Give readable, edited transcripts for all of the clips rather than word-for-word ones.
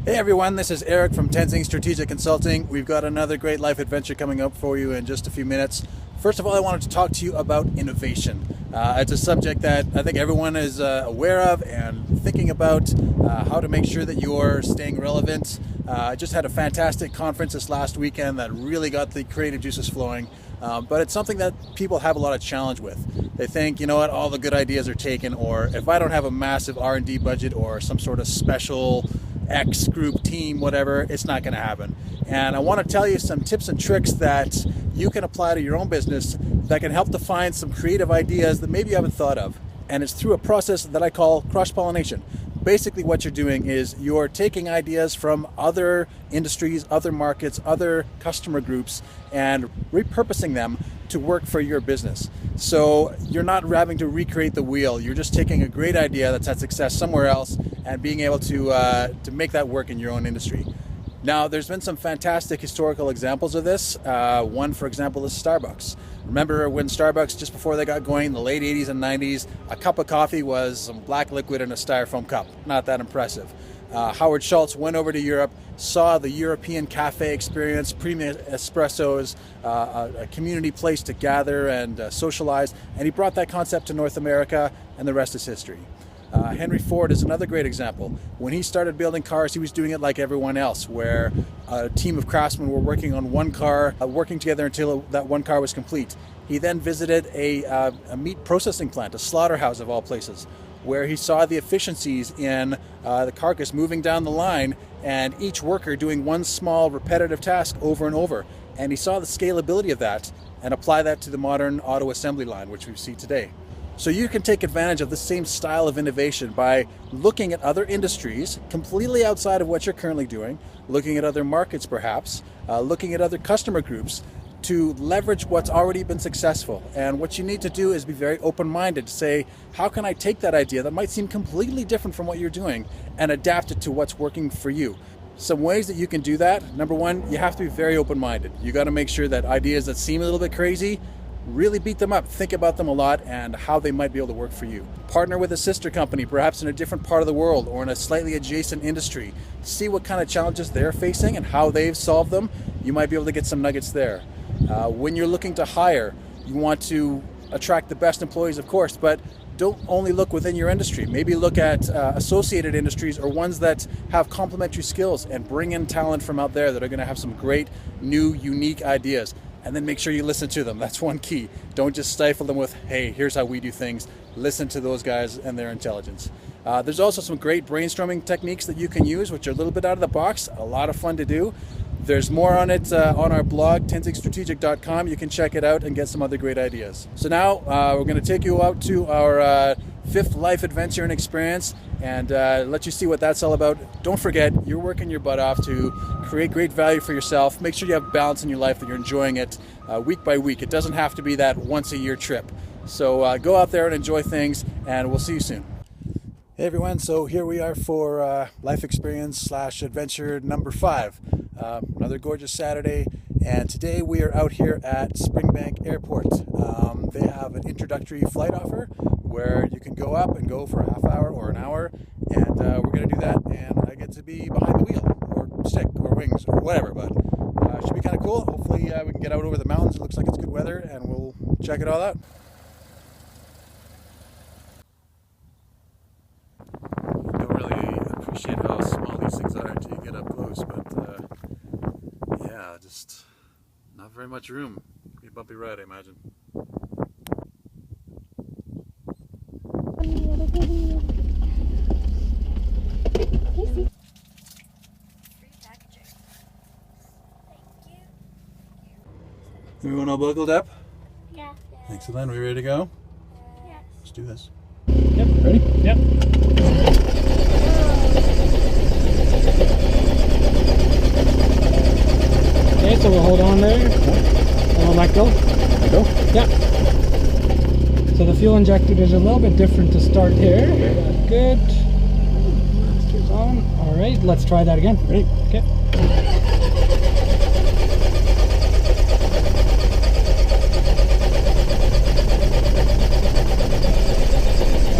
Hey everyone, this is Eric from Tenzing Strategic Consulting. We've got another great life adventure coming up for you in just a few minutes. First of all, I wanted to talk to you about innovation. It's a subject that I think everyone is aware of and thinking about how to make sure that you're staying relevant. I just had a fantastic conference this last weekend that really got the creative juices flowing. But it's something that people have a lot of challenge with. They think, you know what, all the good ideas are taken, or if I don't have a massive R&D budget or some sort of special X group team, whatever, it's not going to happen. And I want to tell you some tips and tricks that you can apply to your own business that can help to find some creative ideas that maybe you haven't thought of. And it's through a process that I call cross-pollination. Basically what you're doing is you're taking ideas from other industries, other markets, other customer groups, and repurposing them to work for your business. So you're not having to recreate the wheel. You're just taking a great idea that's had success somewhere else and being able to make that work in your own industry. Now, there's been some fantastic historical examples of this. One, for example, is Starbucks. Remember when Starbucks, just before they got going in the late 80s and 90s, a cup of coffee was some black liquid in a styrofoam cup. Not that impressive. Howard Schultz went over to Europe, saw the European cafe experience, premium espressos, a community place to gather and socialize, and he brought that concept to North America, and the rest is history. Henry Ford is another great example. When he started building cars, he was doing it like everyone else, where a team of craftsmen were working on one car, working together until that one car was complete. He then visited a meat processing plant, a slaughterhouse of all places, where he saw the efficiencies in the carcass moving down the line and each worker doing one small repetitive task over and over. And he saw the scalability of that and apply that to the modern auto assembly line, which we see today. So you can take advantage of the same style of innovation by looking at other industries completely outside of what you're currently doing, looking at other markets perhaps, looking at other customer groups to leverage what's already been successful. And what you need to do is be very open-minded to say, how can I take that idea that might seem completely different from what you're doing and adapt it to what's working for you? Some ways that you can do that: number one, you have to be very open-minded. You got to make sure that ideas that seem a little bit crazy, really beat them up, think about them a lot and how they might be able to work for you. Partner with a sister company, perhaps in a different part of the world or in a slightly adjacent industry. See what kind of challenges they're facing and how they've solved them. You might be able to get some nuggets there. When you're looking to hire, you want to attract the best employees, of course, but don't only look within your industry. Maybe look at associated industries or ones that have complementary skills and bring in talent from out there that are going to have some great, new, unique ideas. And then make sure you listen to them. That's one key. Don't just stifle them with, hey, here's how we do things. Listen to those guys and their intelligence. There's also some great brainstorming techniques that you can use, which are a little bit out of the box, a lot of fun to do. There's more on it on our blog, tenzingstrategic.com. You can check it out and get some other great ideas. So now we're going to take you out to our fifth life adventure and experience and let you see what that's all about. Don't forget, you're working your butt off to create great value for yourself. Make sure you have balance in your life, that you're enjoying it week by week. It doesn't have to be that once-a-year trip. So go out there and enjoy things, and we'll see you soon. Hey everyone, so here we are for life experience / adventure number 5. Another gorgeous Saturday, and today we are out here at Springbank Airport. They have an introductory flight offer where you can go up and go for a half hour or an hour, and we're going to do that, and I get to be behind the wheel, or stick, or wings, or whatever, but it should be kind of cool. Hopefully we can get out over the mountains. It looks like it's good weather, and we'll check it all out. I don't really appreciate how small these things are until you get up close, but yeah, just not very much room. Be a bumpy ride, I imagine. Everyone all buckled up? Yeah. Excellent. We ready to go? Yeah. Let's do this. Yep. Ready? Yep. Okay, so we'll hold on there. And we'll let go. There we go. Yeah. So the fuel injector is a little bit different to start here. Okay. Good. Master's on. Alright, let's try that again. Ready? Okay.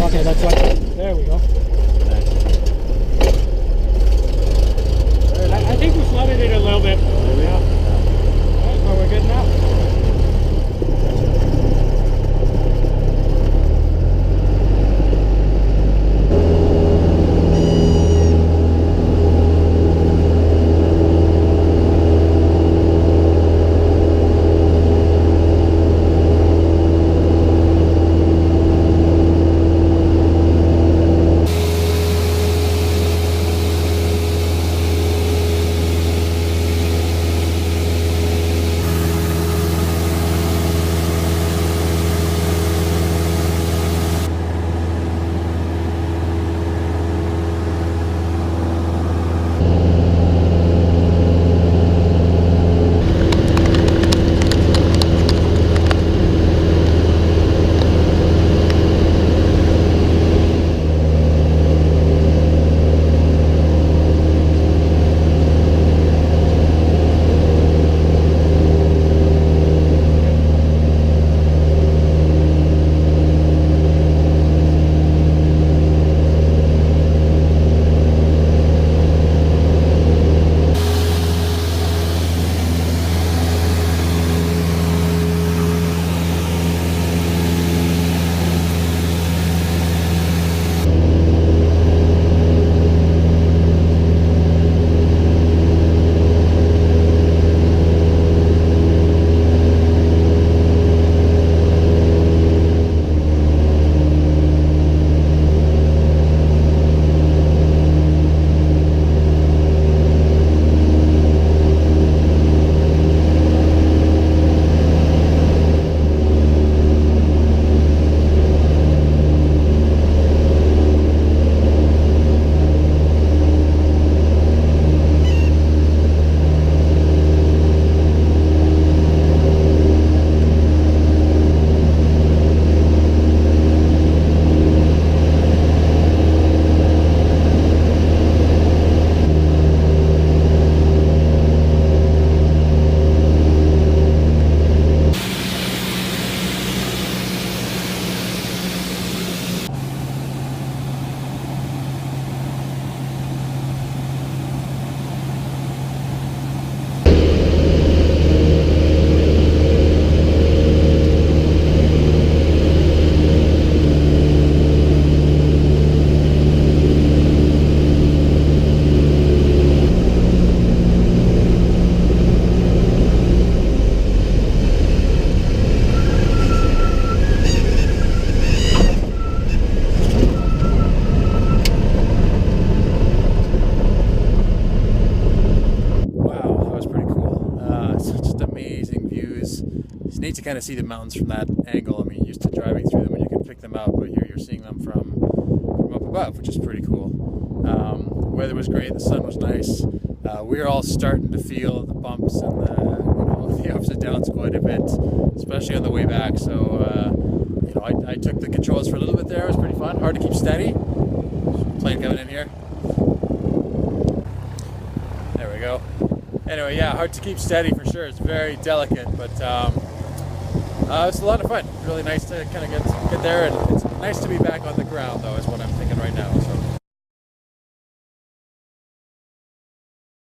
Okay, that's like, there we go. did a little bit. Yeah. Alright, well, we're good now. Neat to kind of see the mountains from that angle. I mean, you're used to driving through them and you can pick them out, but here you're seeing them from up above, which is pretty cool. Weather was great, the sun was nice. We were all starting to feel the bumps and the ups and downs quite a bit, especially on the way back. So I took the controls for a little bit there. It was pretty fun. Hard to keep steady. Plane coming in here. There we go. Anyway, yeah, hard to keep steady for sure. It's very delicate, but it's a lot of fun. Really nice to kind of get there, and it's nice to be back on the ground, though, is what I'm thinking right now. So